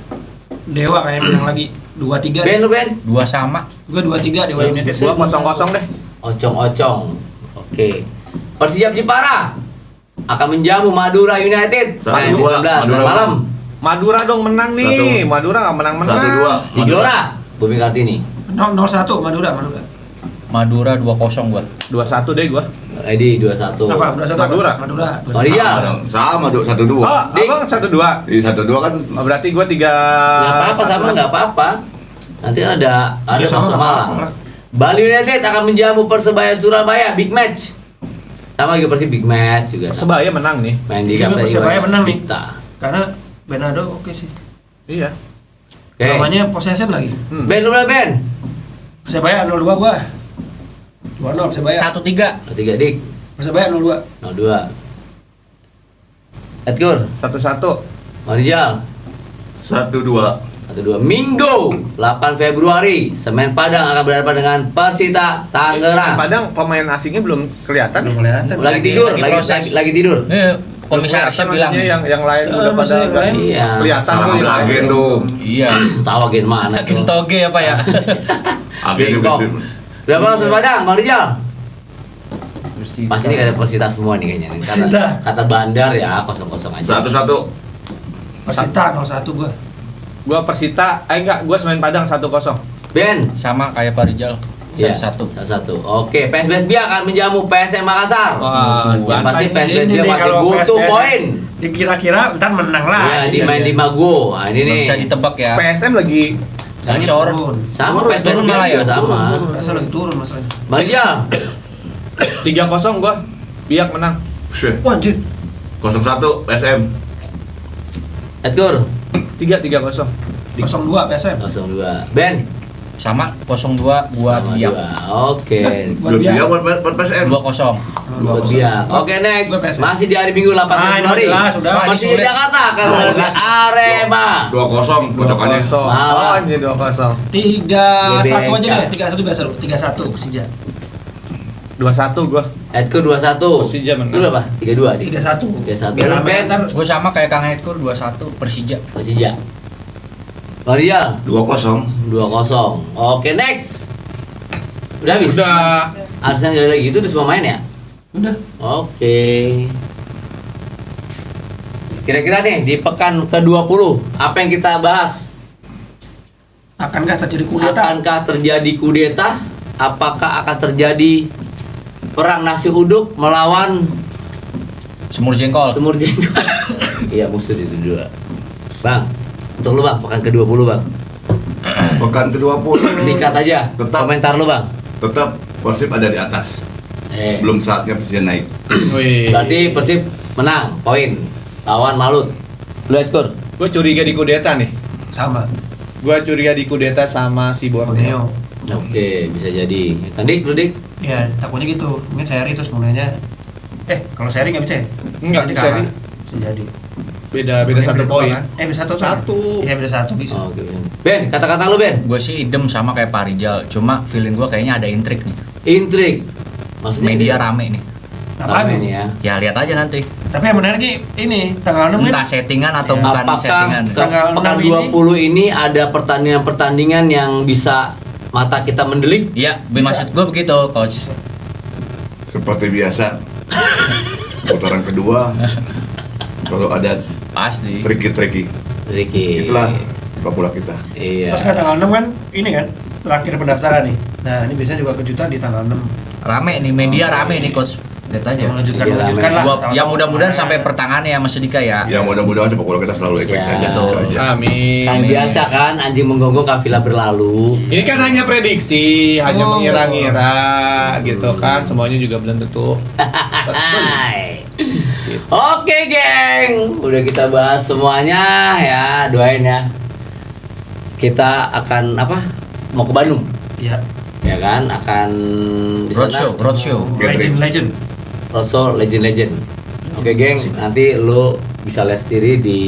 Dewa kayaknya menang lagi 2-3. Ben lu Ben? 2 sama. Gua 2-3 Dewa United. Gua 0-0 deh. Ocong-ocong. Oke. Persijap Jepara akan menjamu Madura United. 1-2, Main di 19 Madura malam. Madura dong menang nih. Madura nggak menang-menang. 1-2. Di Gelora, Bumi Kartini. 0-1 Madura. Madura 2-0 gua. 2-1 deh gua. Ready 21. Apa? 21 Madura. Madura. Maria. Sama 1-2. Oh, Dik. abang 1-2. Di 1-2 kan Oh, berarti gua 3. Nggak apa-apa sama nggak apa-apa. Nanti ada Ya, sama, masuk nggak malam. apa-apa. Bali United akan menjamu Persebaya Surabaya big match. Sama juga Persib big match juga. Persebaya menang nih. Main di Juga Kapten Persebaya Iwan menang nih. Dikta. Karena Bernardo oke sih. Iya. Oke. Namanya possession lagi. Ben lu berapa, Ben? Persebaya 0-2 gua. 2-0 Persebaya. 1-3. 3 Dik. Persebaya 0-2. 02. Edgar, 1-1. Marijal, 1-2. 12 Minggu 8 Februari Semen Padang akan berhadapan dengan Persita Tangerang. Padang pemain asingnya belum kelihatan. Belum kelihatan. Lagi tidur, lagi lagi, proses. lagi tidur. Komisarisnya bilang. Maksudnya yang lain udah pada maksudnya yang lain. Iya. kelihatan Sama tuh. yang agen lain. tuh. Iya. Tahu agen mana Agen tuh? toge apa ya? Agen Bengkok. itu. Berapa Semen Padang, Bang Rijal? Persita. Pasti ini kata Persita semua nih kayaknya. Persita. Kata Bandar ya 0-0 aja. 1-1. Persita 0-1 gua. Gua Persita, enggak, gua Semen Padang 1-0. Ben. Sama kayak Pak Rijal. Iya, 1-1. 1-1. Oke, PSBS Biak akan menjamu PSM Makassar. Wah, Yang pasti Ini PSBS nih, Biak masih kalau butuh PSBS poin. Dikira-kira ntar menang lah. Iya, di main di Mago. Nah, ini nih. Bisa ditebak ya. PSM lagi Gacor. Turun. Sama PSBS turun Biak malah ya? juga sama. Masa lagi turun masalahnya. Bang Rijal. 3-0 gua. Biak menang. Syeh. Wah anjir. 0-1 SM. Edgar. 3-0. 0-2 PSM. 02. Ben. Sama 0-2 buat Sama Biak. 2. Oke. Buat Dia Biak. buat PSM. 2-0. Buat Biak. Oke, next. Gua PSM. Masih di hari Minggu 8 Ah, ini Februari. jelas, sudah. Masih di Sulit. Jakarta akan menghadapi Arema. 2-0 kocokannya. Malah. Oh, ini 2-0. 3-1 aja GBK. deh. 3-1 biasa lu. 3-1 Persija. 2-1 gua. Edgar 21. Persija menang. Lu berapa? 32 dik. 3-1. 3-1. Biar rame Ben. ntar. Gue sama kayak Kang Edkur 2-1 Persija. Persija. Maria 2-0. 2-0. Oke, next. Udah habis. Udah. Arsenal gak lagi itu udah semua main ya? Udah. Oke. Kira-kira nih di pekan ke-20 apa yang kita bahas? Akankah terjadi kudeta? Akankah terjadi kudeta? Apakah akan terjadi perang nasi uduk melawan Semur jengkol. semur jengkol? Iya, musuh itu dua. Bang, untuk lu Bang, pekan ke-20 Bang. Pekan ke-20. Singkat aja. Tetap. Komentar lu Bang. Tetap Persib ada di atas. Belum saatnya Persija naik. Wih. Berarti Persib menang, poin. Lawan Malut. Lu Edkur. Gua curiga di kudeta nih. Sama. Gua curiga di kudeta sama si Borneo. Borneo. Oke, bisa jadi. Kan Dik, lu Dik. Ya, takutnya gitu. Mungkin seri terus mulainya. Kalau seri nggak bisa ya? Enggak, Nanti seri. kalah. Bisa jadi. Beda 1 poin. Beda 1 Satu. Iya, beda 1 bisa. Oke, Ben, kata-kata lu Ben. Gue sih idem sama kayak Pak Rijal. Cuma feeling gue kayaknya ada intrik nih. Intrik. Maksudnya Media rame nih. Apaan rame tuh? nih ya. Ya lihat aja nanti. Tapi yang menarik nih, ini tanggal 6 Entah kan? settingan atau Ya. bukan Apakah settingan. Tanggal pekan 6 20 ini ada pertandingan-pertandingan yang bisa mata kita mendelik? Iya, maksud gue begitu, coach. Seperti biasa. Putaran kedua selalu ada Pasti. triki-triki. Ricky. Itulah sepak bola kita. Iya. Pas kan tanggal 6 kan, ini kan terakhir pendaftaran nih. Nah, ini biasanya juga kejutan di tanggal 6. Rame nih, media rame nih, coach. Lihat aja. Melanjutkan Iya, lah. Gua, Tanggal- ya mudah-mudahan sampai pertangannya ya Mas Dika ya. Ya mudah-mudahan sepak bola kita selalu baik-baik Ya. saja. Itu aja. Amin. Kan biasa kan anjing menggonggong kafilah berlalu. Ini kan hanya prediksi, hanya Oh. mengira-ngira gitu kan. Semuanya juga belum tentu. Hai. Oke, geng. Udah kita bahas semuanya ya, doain ya. Kita akan apa? Mau ke Bandung. Iya. Ya kan? Akan di sana. Roadshow. Legend. Roadshow legend. Oke, geng. Nanti lu bisa live sendiri di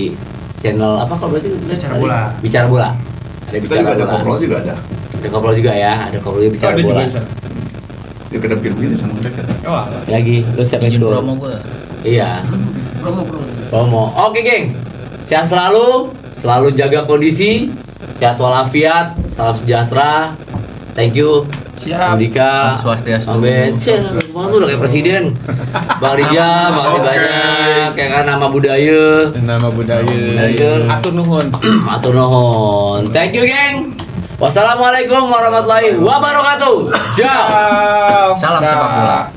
channel apa kalau berarti Bicara Bola. Bicara Bola. Ada Kita bicara juga ada bola. koprol juga ada. Ada koprol juga ya, ada koprol juga bicara Ada juga bola. di sana. Ya kita begini sama mereka. Oh, Lagi, lu siapa Izin itu? promo gua. Iya, Promo. promo. Oke, geng. Sehat selalu jaga kondisi, sehat walafiat, salam sejahtera. Thank you. Siap. Andika, Om Swastiastu. Amin. Bang lu udah kayak presiden. Bang Rijal, makasih banyak. Kayak kan nama budaya. nama budaya. Budaya. Atur nuhun. Matur nuhun. Thank you, geng. Wassalamualaikum warahmatullahi wabarakatuh. Ciao. Salam sepak bola.